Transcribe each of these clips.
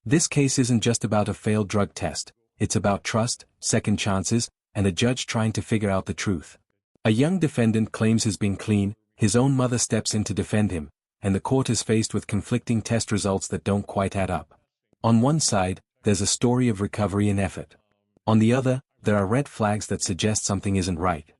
This case isn't just about a failed drug test, it's about trust, second chances, and a judge trying to figure out the truth. A young defendant claims he's been clean, his own mother steps in to defend him, and the court is faced with conflicting test results that don't quite add up. On one side, there's a story of recovery and effort. On the other, there are red flags that suggest something isn't right.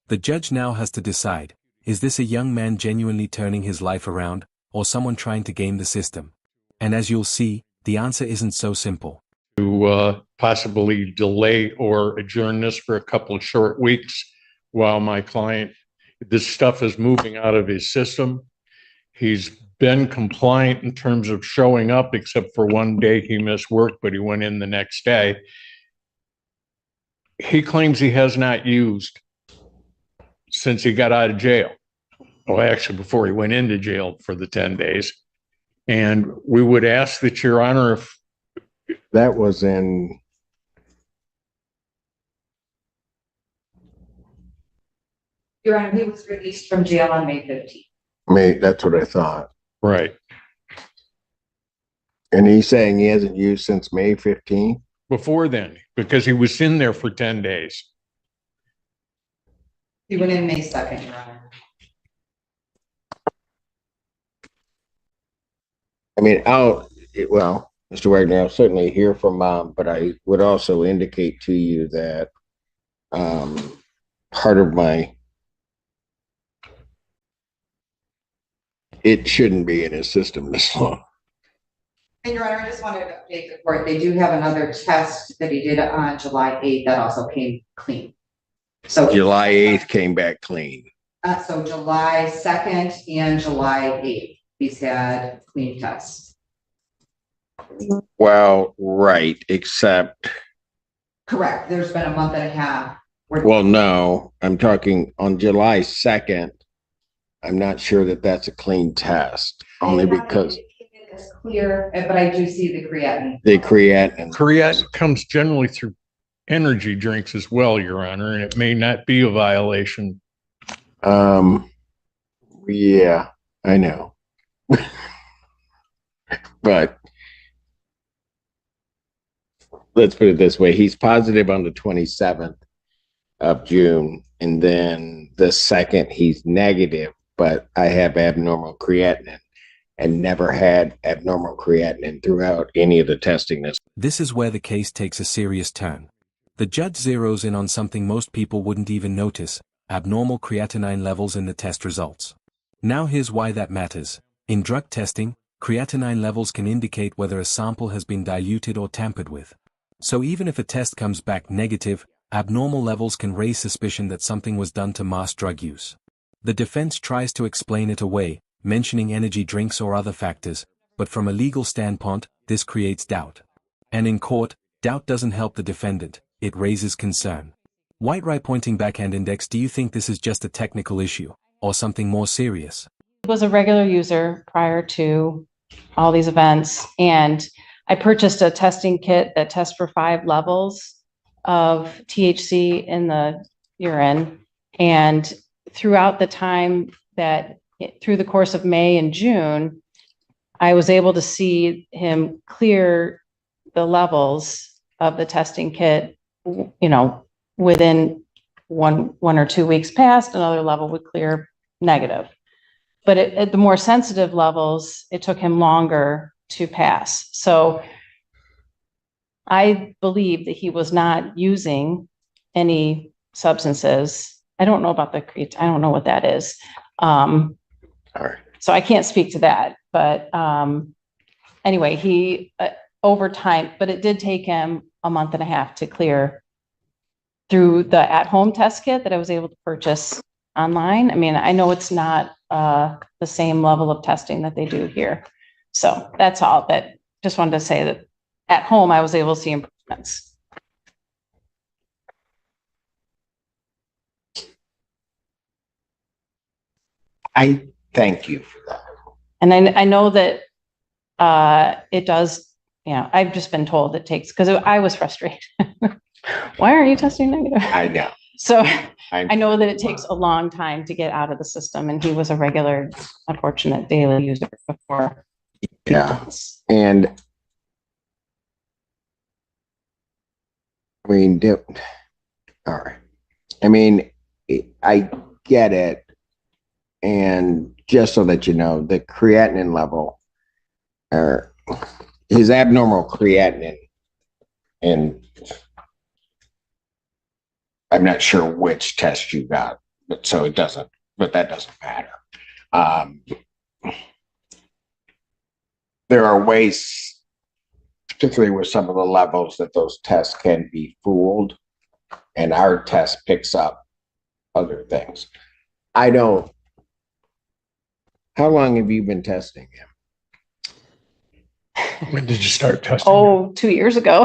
The judge now has to decide, is this a young man genuinely turning his life around, or someone trying to game the system? And as you'll see, the answer isn't so simple. To possibly delay or adjourn this for a couple of short weeks while my client, this stuff is moving out of his system. He's been compliant in terms of showing up, except for one day he missed work, but he went in the next day. He claims he has not used since he got out of jail. Well, actually, before he went into jail for the 10 days. And we would ask that, Your Honor, if that was in Your Honor, he was released from jail on May 15th. May, that's what I thought. right And he's saying he hasn't used since May 15th? before then, because he was in there for 10 days. He went in May 2nd, Your Honor. I mean, well, Mr. Wagner, I'll certainly hear from Mom, but I would also indicate to you that part of it shouldn't be in his system this long. And Your Honor, I just wanted to update the court. They do have another test that he did on July 8th that also came clean. So July 8th came back clean. So July 2nd and July 8th, he's had clean tests. Well, right, except, Correct. There's been a month and a half. well, no, I'm talking on July 2nd. I'm not sure that that's a clean test, only because It's clear, but I do see the creatinine. the creatinine. Creatinine comes generally through energy drinks as well, Your Honor, and it may not be a violation. Yeah, I know. But let's put it this way. He's positive on the 27th of June, and then the 2nd he's negative, but I have abnormal creatinine and never had abnormal creatinine throughout any of the testing. This is where the case takes a serious turn. The judge zeroes in on something most people wouldn't even notice: abnormal creatinine levels in the test results. Now here's why that matters. In drug testing, creatinine levels can indicate whether a sample has been diluted or tampered with. So even if a test comes back negative, abnormal levels can raise suspicion that something was done to mask drug use. The defense tries to explain it away, mentioning energy drinks or other factors, but from a legal standpoint, this creates doubt. And in court, doubt doesn't help the defendant, it raises concern. Whiteright pointing backhand index, do you think this is just a technical issue, or something more serious? I was a regular user prior to all these events, and I purchased a testing kit that tests for 5 levels of THC in the urine. And throughout the time through the course of May and June, I was able to see him clear the levels of the testing kit, within one or 2 weeks past, another level would clear negative. But at the more sensitive levels, it took him longer to pass. So I believe that he was not using any substances. I don't know about I don't know what that is. All right. So I can't speak to that. But anyway, he over time, but it did take him a month and a half to clear through the at-home test kit that I was able to purchase online. I mean, I know it's not the same level of testing that they do here. So that's all. That just wanted to say that at home, I was able to see improvements. I thank you for that. And I know that it does, I've just been told it takes, because I was frustrated. Why aren't you testing negative? I know. So I know that it takes a long time to get out of the system, and he was a regular, unfortunate daily user before. Yeah. And I mean, all right. I mean, I get it. And just so that you know, the creatinine level, or his abnormal creatinine, and I'm not sure which test you got, but so it doesn't, but that doesn't matter. Um, there are ways, particularly with some of the levels, that those tests can be fooled, and our test picks up other things. I don't. How long have you been testing him? When did you start testing? Oh, 2 years ago.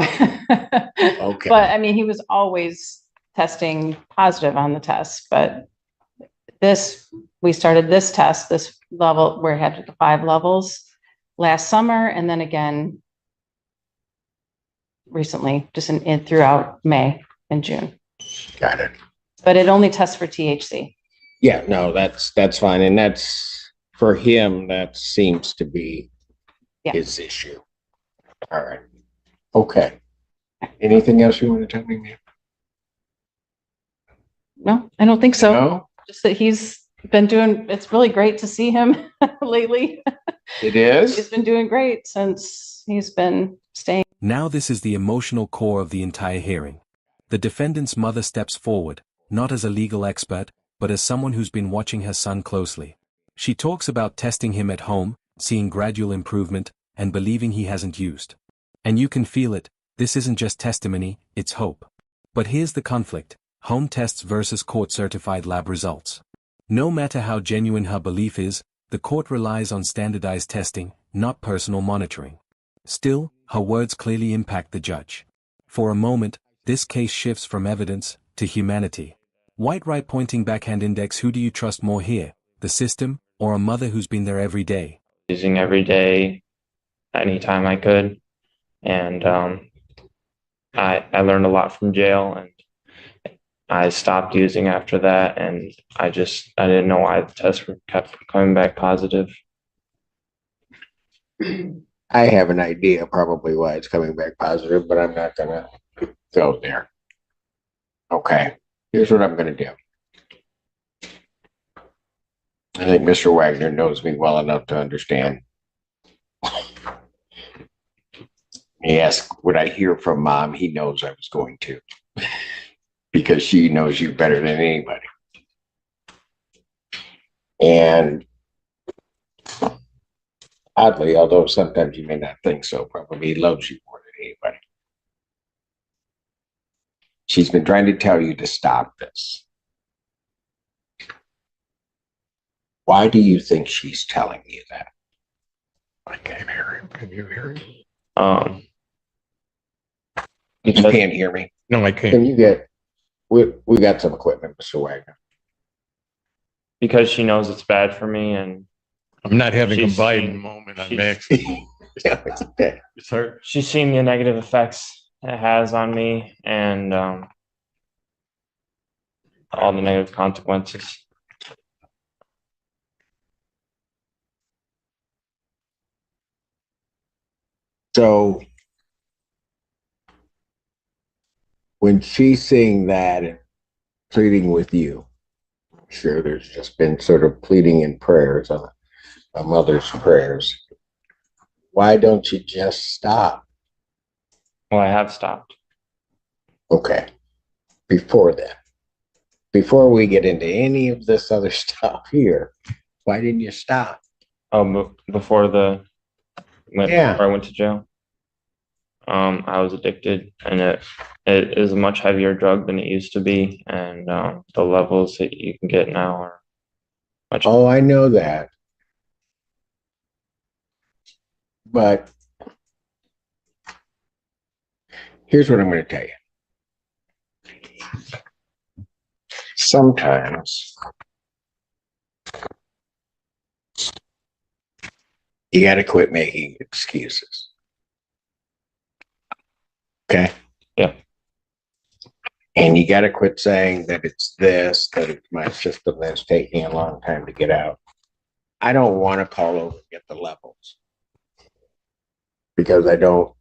Okay. But I mean, he was always testing positive on the test, but we started this test, this level, where it had the 5 levels last summer, and then again recently, just throughout May and June. Got it. But it only tests for THC. Yeah, no, that's fine. And that's for him, that seems to be his issue. All right. Okay. Anything else you want to tell me, ma'am? No, I don't think so. No? Just that he's been doing, it's really great to see him lately. It is? He's been doing great since he's been staying. Now this is the emotional core of the entire hearing. The defendant's mother steps forward, not as a legal expert, but as someone who's been watching her son closely. She talks about testing him at home, seeing gradual improvement, and believing he hasn't used. And you can feel it, this isn't just testimony, it's hope. But here's the conflict: home tests versus court-certified lab results. No matter how genuine her belief is, the court relies on standardized testing, not personal monitoring. Still, her words clearly impact the judge. For a moment, this case shifts from evidence to humanity. White right pointing backhand index. Who do you trust more here, the system, or a mother who's been there every day? Using every day, anytime I could. And I learned a lot from jail, and I stopped using after that, and I didn't know why the tests kept coming back positive. I have an idea probably why it's coming back positive, but I'm not going to go there. Okay, here's what I'm going to do. I think Mr. Wagner knows me well enough to understand. He asked, would I hear from Mom? He knows I was going to, because she knows you better than anybody. And oddly, although sometimes you may not think so, probably he loves you more than anybody. She's been trying to tell you to stop this. Why do you think she's telling you that? I can't hear him. Can you hear him? You can't hear me? No, I can't. Can you get, we got some equipment, Mr. Wagner. Because she knows it's bad for me, and I'm not having a She's Biden seen- moment. I'm she's- actually. Yeah, it's okay. It's hard. she's seen the negative effects it has on me, and all the negative consequences. So when she's seeing that and pleading with you, I'm sure there's just been sort of pleading in prayers, a mother's prayers. Why don't you just stop? Well, I have stopped. Okay. Before that, before we get into any of this other stuff here, why didn't you stop? Before Yeah. before I went to jail, I was addicted, and it is a much heavier drug than it used to be, and the levels that you can get now are much. Oh, I know that. But here's what I'm going to tell you. Sometimes you got to quit making excuses. Okay? Yeah. And you got to quit saying that it's this, that it's my system that's taking a long time to get out. I don't want to call over and get the levels, because I don't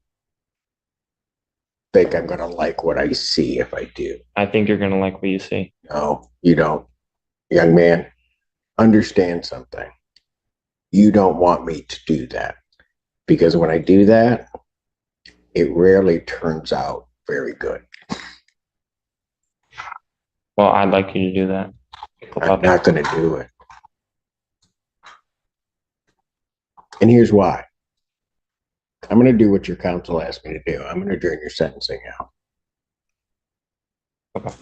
think I'm going to like what I see if I do. I think you're gonna like what you see. No, you don't. Young man, understand something. You don't want me to do that because when I do that, it rarely turns out very good. Well, I'd like you to do that. I'm not going to do it. And here's why. I'm going to do what your counsel asked me to do. I'm going to adjourn your sentencing out. Okay.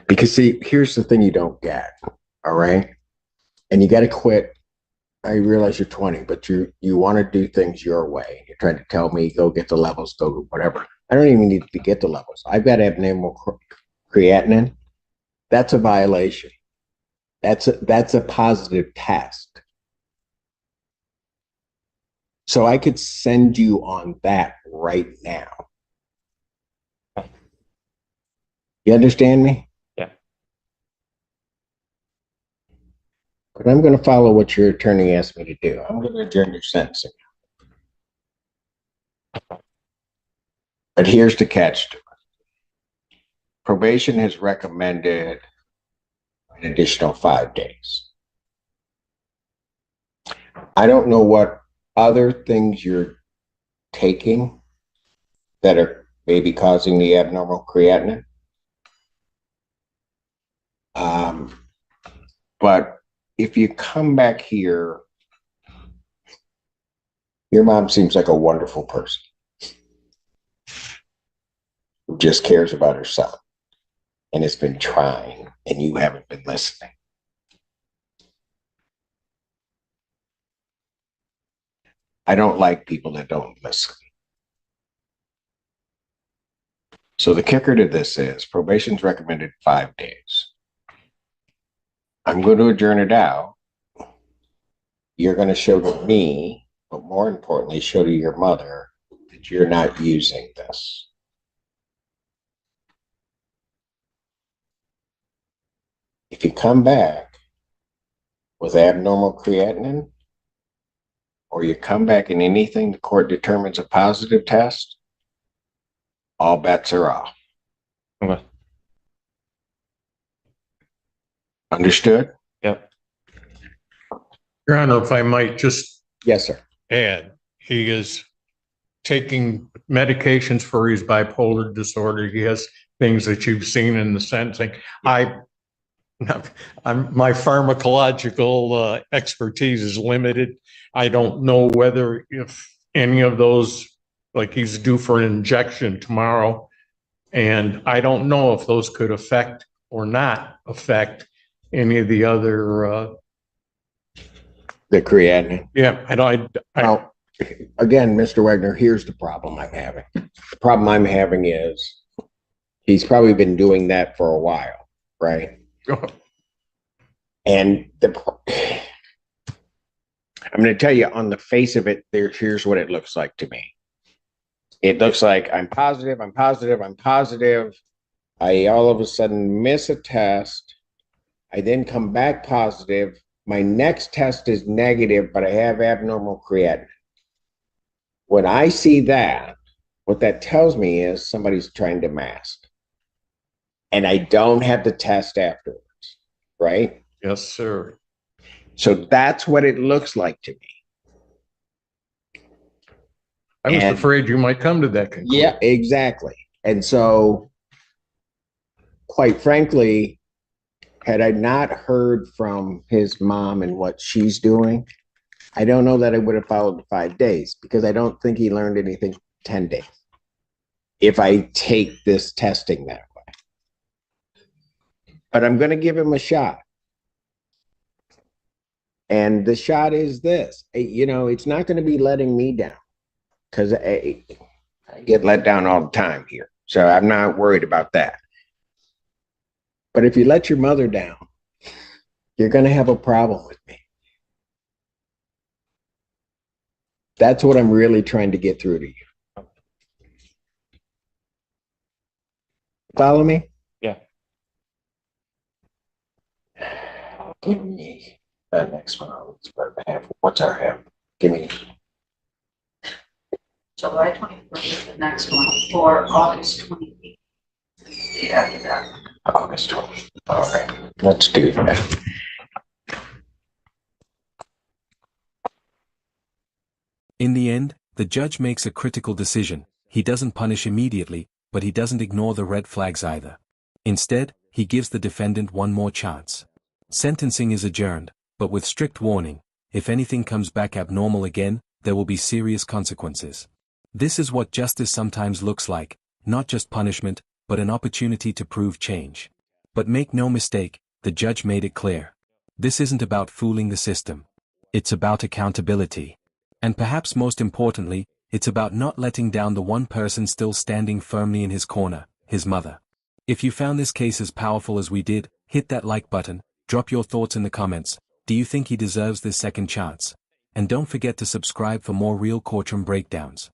Because see, here's the thing you don't get. All right. And you got to quit. I realize you're 20, but you want to do things your way. You're trying to tell me, go get the levels, go whatever. I don't even need to get the levels. I've got abnormal creatinine. That's a violation. That's a positive test. So I could send you on that right now. You understand me? Yeah. But I'm going to follow what your attorney asked me to do. I'm going to adjourn your sentencing. But here's the catch to it. Probation has recommended an additional 5 days. I don't know what other things you're taking that are maybe causing the abnormal creatinine. But if you come back here, your mom seems like a wonderful person who just cares about herself and has been trying, and you haven't been listening. I don't like people that don't listen. So the kicker to this is probation's recommended 5 days. I'm going to adjourn it out. You're going to show to me, but more importantly, show to your mother that you're not using this. If you come back with abnormal creatinine, or you come back in anything the court determines a positive test, all bets are off. Okay. Understood? Yep. Your Honor, if I might just Yes, sir. add, he is taking medications for his bipolar disorder. He has things that you've seen in the sentencing. My pharmacological expertise is limited. I don't know whether if any of those, like he's due for an injection tomorrow, and I don't know if those could affect or not affect any of the other. The creatinine. Yeah, and Now, again, Mr. Wagner, here's the problem I'm having. The problem I'm having is he's probably been doing that for a while, right? And I'm going to tell you on the face of it, here's what it looks like to me. It looks like I'm positive. I all of a sudden miss a test. I then come back positive. My next test is negative, but I have abnormal creatinine. When I see that, what that tells me is somebody's trying to mask. And I don't have the test afterwards, right? yes, sir. So that's what it looks like to me. I was afraid you might come to that conclusion. Yeah, exactly. And so, quite frankly, had I not heard from his mom and what she's doing, I don't know that I would have followed the 5 days because I don't think he learned anything 10 days. If I take this testing that way. But I'm going to give him a shot. And the shot is this, it's not going to be letting me down because I get let down all the time here. So I'm not worried about that. But if you let your mother down, you're going to have a problem with me. That's what I'm really trying to get through to you. Follow me? Yeah. Give me that next one. What's our have? Give me. July 21st is the next one, or August 28th. The day after that. August 20th. All right, let's do that. In the end, the judge makes a critical decision. He doesn't punish immediately, but he doesn't ignore the red flags either. Instead, he gives the defendant one more chance. Sentencing is adjourned, but with strict warning: if anything comes back abnormal again, there will be serious consequences. This is what justice sometimes looks like, not just punishment, but an opportunity to prove change. But make no mistake, the judge made it clear. This isn't about fooling the system. It's about accountability. And perhaps most importantly, it's about not letting down the one person still standing firmly in his corner, his mother. If you found this case as powerful as we did, hit that like button, drop your thoughts in the comments. Do you think he deserves this second chance? And don't forget to subscribe for more real courtroom breakdowns.